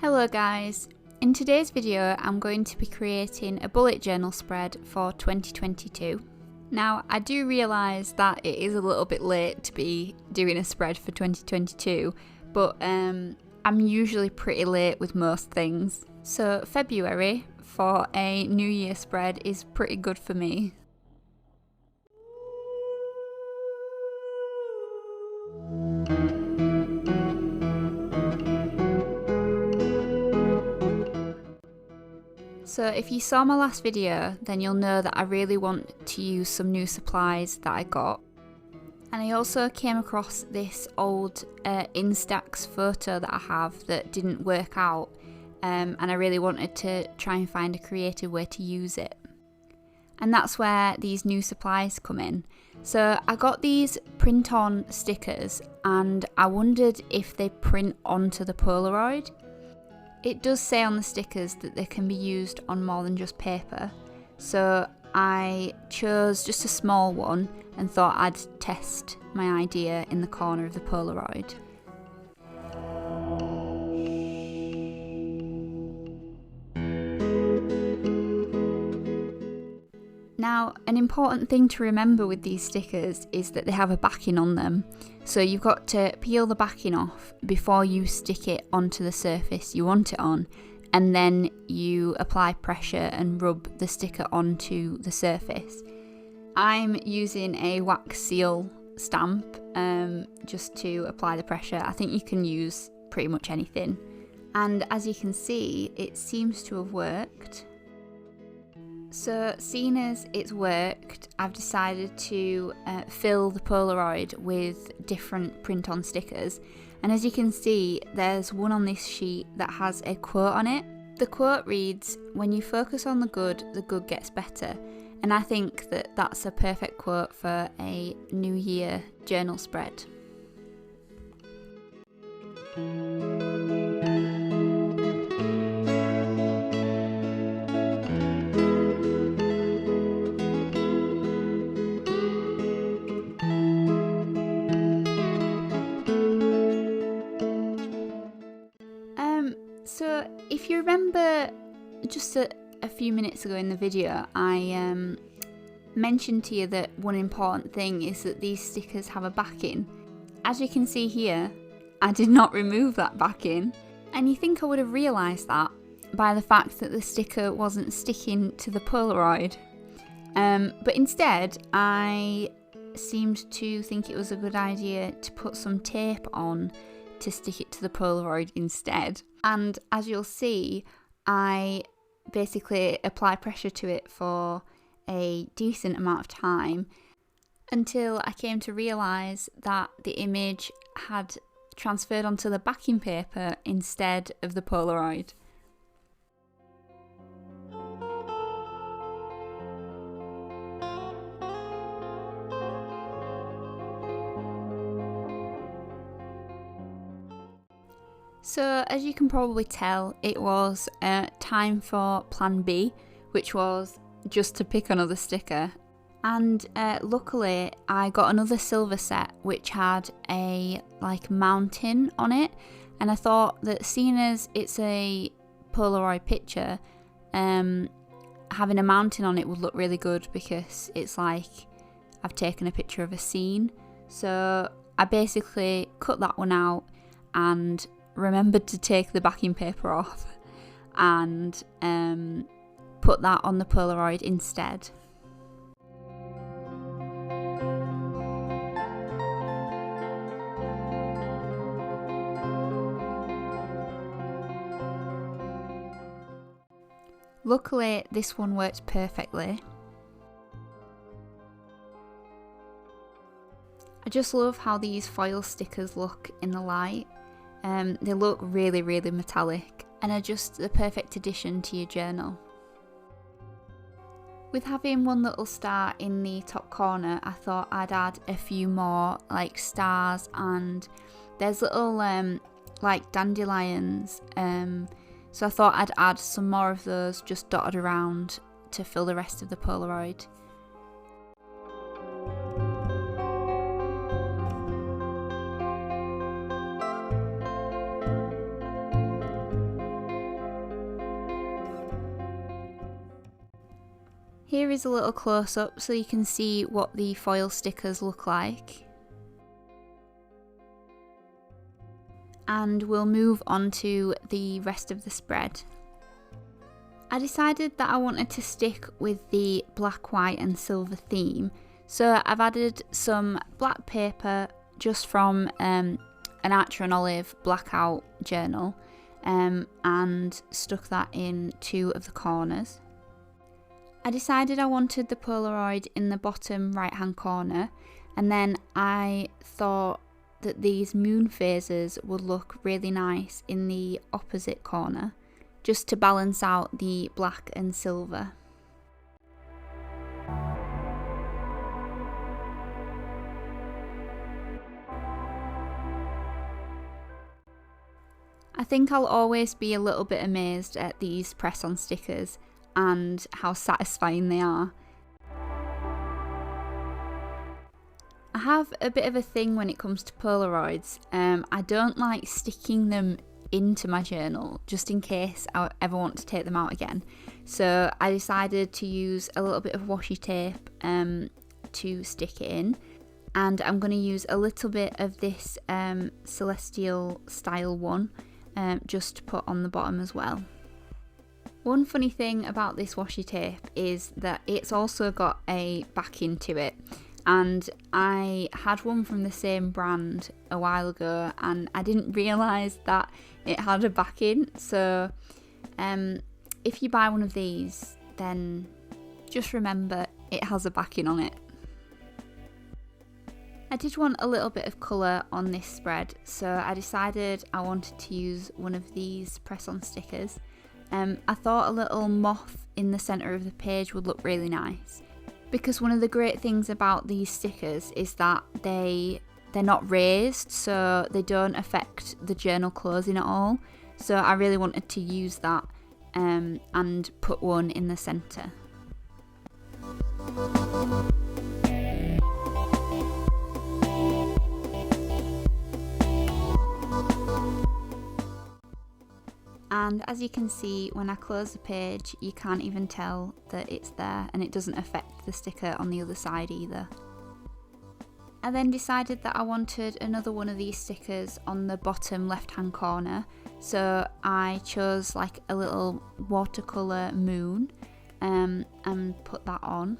Hello guys, in today's video I'm going to be creating a bullet journal spread for 2022. Now I do realise that it is a little bit late to be doing a spread for 2022, but I'm usually pretty late with most things. So February for a New Year spread is pretty good for me. So if you saw my last video, then you'll know that I really want to use some new supplies that I got. And I also came across this old Instax photo that I have that didn't work out, and I really wanted to try and find a creative way to use it. And that's where these new supplies come in. So I got these print-on stickers and I wondered if they print onto the Polaroid. It does say on the stickers that they can be used on more than just paper, so I chose just a small one and thought I'd test my idea in the corner of the Polaroid. Now, an important thing to remember with these stickers is that they have a backing on them. So you've got to peel the backing off before you stick it onto the surface you want it on, and then you apply pressure and rub the sticker onto the surface. I'm using a wax seal stamp just to apply the pressure. I think you can use pretty much anything. And as you can see, it seems to have worked. So seeing as it's worked, I've decided to fill the Polaroid with different print-on stickers, and as you can see there's one on this sheet that has a quote on it. The quote reads, "When you focus on the good gets better," and I think that that's a perfect quote for a New Year journal spread. So if you remember just a few minutes ago in the video, I mentioned to you that one important thing is that these stickers have a backing. As you can see here, I did not remove that backing, and you think I would have realised that by the fact that the sticker wasn't sticking to the Polaroid. But instead, I seemed to think it was a good idea to put some tape on to stick it to the Polaroid instead. And as you'll see, I basically apply pressure to it for a decent amount of time until I came to realise that the image had transferred onto the backing paper instead of the Polaroid. So as you can probably tell, it was time for plan B, which was just to pick another sticker. And luckily I got another silver set which had a mountain on it, and I thought that seeing as it's a Polaroid picture, having a mountain on it would look really good because it's like I've taken a picture of a scene. So I basically cut that one out and remembered to take the backing paper off and put that on the Polaroid instead. Luckily, this one worked perfectly. I just love how these foil stickers look in the light. They look really, really metallic and are just the perfect addition to your journal. With having one little star in the top corner, I thought I'd add a few more stars, and there's little dandelions, so I thought I'd add some more of those just dotted around to fill the rest of the Polaroid. Here is a little close-up so you can see what the foil stickers look like. And we'll move on to the rest of the spread. I decided that I wanted to stick with the black, white and silver theme, so I've added some black paper just from an Archer and Olive blackout journal and stuck that in 2 of the corners. I decided I wanted the Polaroid in the bottom right hand corner, and then I thought that these moon phases would look really nice in the opposite corner, just to balance out the black and silver. I think I'll always be a little bit amazed at these press-on stickers and how satisfying they are. I have a bit of a thing when it comes to Polaroids. I don't like sticking them into my journal just in case I ever want to take them out again. So I decided to use a little bit of washi tape to stick it in, and I'm going to use a little bit of this celestial style one just to put on the bottom as well. One funny thing about this washi tape is that it's also got a backing to it, and I had one from the same brand a while ago and I didn't realise that it had a backing. So if you buy one of these, then just remember it has a backing on it. I did want a little bit of colour on this spread, so I decided I wanted to use one of these press-on stickers. I thought a little moth in the centre of the page would look really nice, because one of the great things about these stickers is that they're not raised, so they don't affect the journal closing at all. So I really wanted to use that and put one in the centre. And as you can see, when I close the page, you can't even tell that it's there, and it doesn't affect the sticker on the other side either. I then decided that I wanted another one of these stickers on the bottom left hand corner, so I chose like a little watercolour moon and put that on.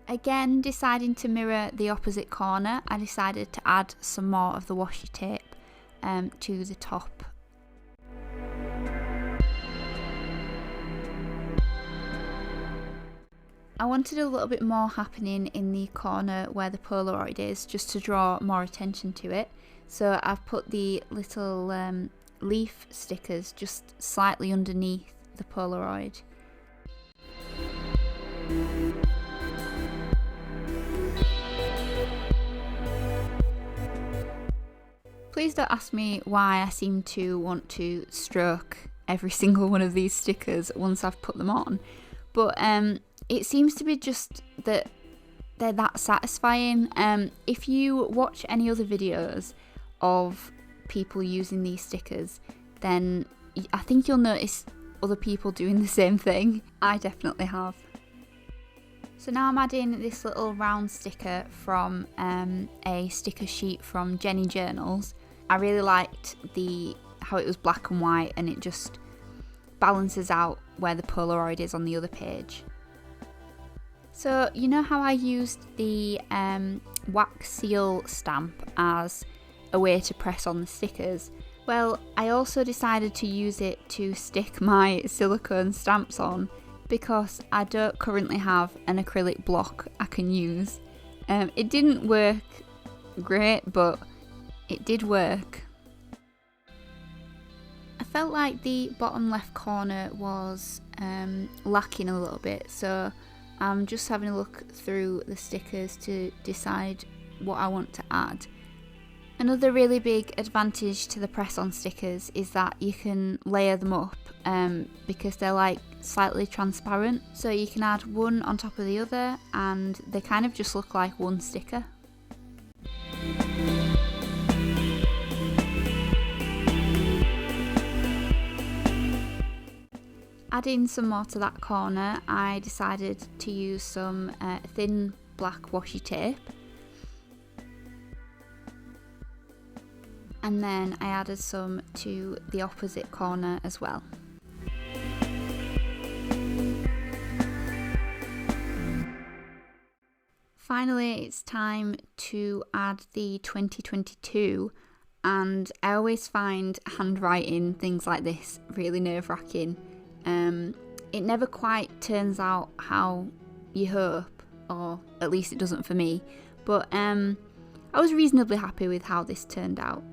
Again, deciding to mirror the opposite corner, I decided to add some more of the washi tape to the top. I wanted a little bit more happening in the corner where the Polaroid is, just to draw more attention to it. So I've put the little leaf stickers just slightly underneath the Polaroid. Please don't ask me why I seem to want to stroke every single one of these stickers once I've put them on, but it seems to be just that they're that satisfying. If you watch any other videos of people using these stickers, then I think you'll notice other people doing the same thing. I definitely have. So now I'm adding this little round sticker from a sticker sheet from Jenny Journals. I really liked how it was black and white, and it just balances out where the Polaroid is on the other page. So you know how I used the wax seal stamp as a way to press on the stickers? Well, I also decided to use it to stick my silicone stamps on, because I don't currently have an acrylic block I can use. It didn't work great, but it did work. I felt like the bottom left corner was lacking a little bit, so I'm just having a look through the stickers to decide what I want to add. Another really big advantage to the press-on stickers is that you can layer them up because they're like slightly transparent, so you can add one on top of the other and they kind of just look like one sticker. Adding some more to that corner, I decided to use some thin black washi tape. And then I added some to the opposite corner as well. Finally, it's time to add the 2022, and I always find handwriting things like this really nerve-wracking. It never quite turns out how you hope, or at least it doesn't for me, but I was reasonably happy with how this turned out.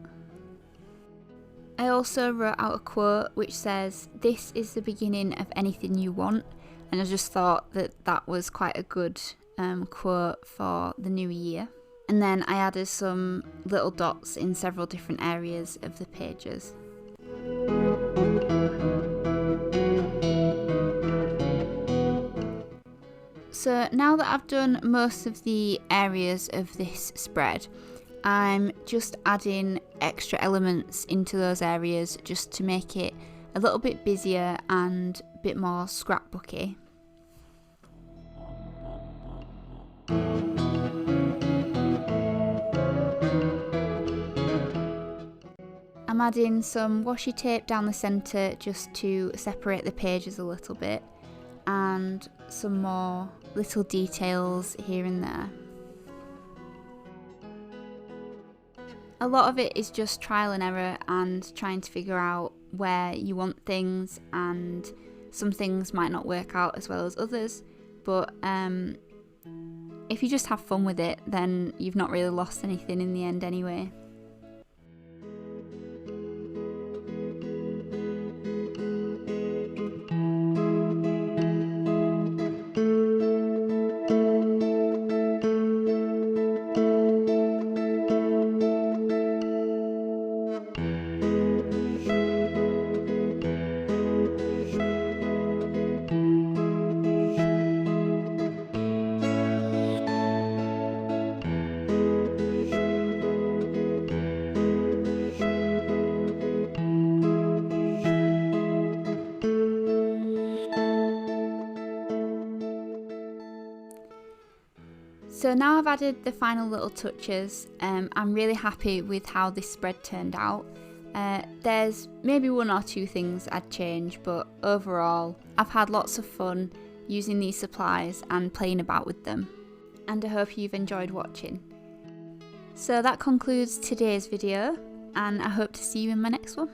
I also wrote out a quote which says, "This is the beginning of anything you want," and I just thought that that was quite a good quote for the new year. And then I added some little dots in several different areas of the pages. So now that I've done most of the areas of this spread, I'm just adding extra elements into those areas just to make it a little bit busier and a bit more scrapbooky. I'm adding some washi tape down the centre just to separate the pages a little bit, and some more little details here and there. A lot of it is just trial and error and trying to figure out where you want things, and some things might not work out as well as others, but if you just have fun with it, then you've not really lost anything in the end anyway. So now I've added the final little touches. I'm really happy with how this spread turned out. There's maybe one or two things I'd change, but overall I've had lots of fun using these supplies and playing about with them, and I hope you've enjoyed watching. So that concludes today's video, and I hope to see you in my next one.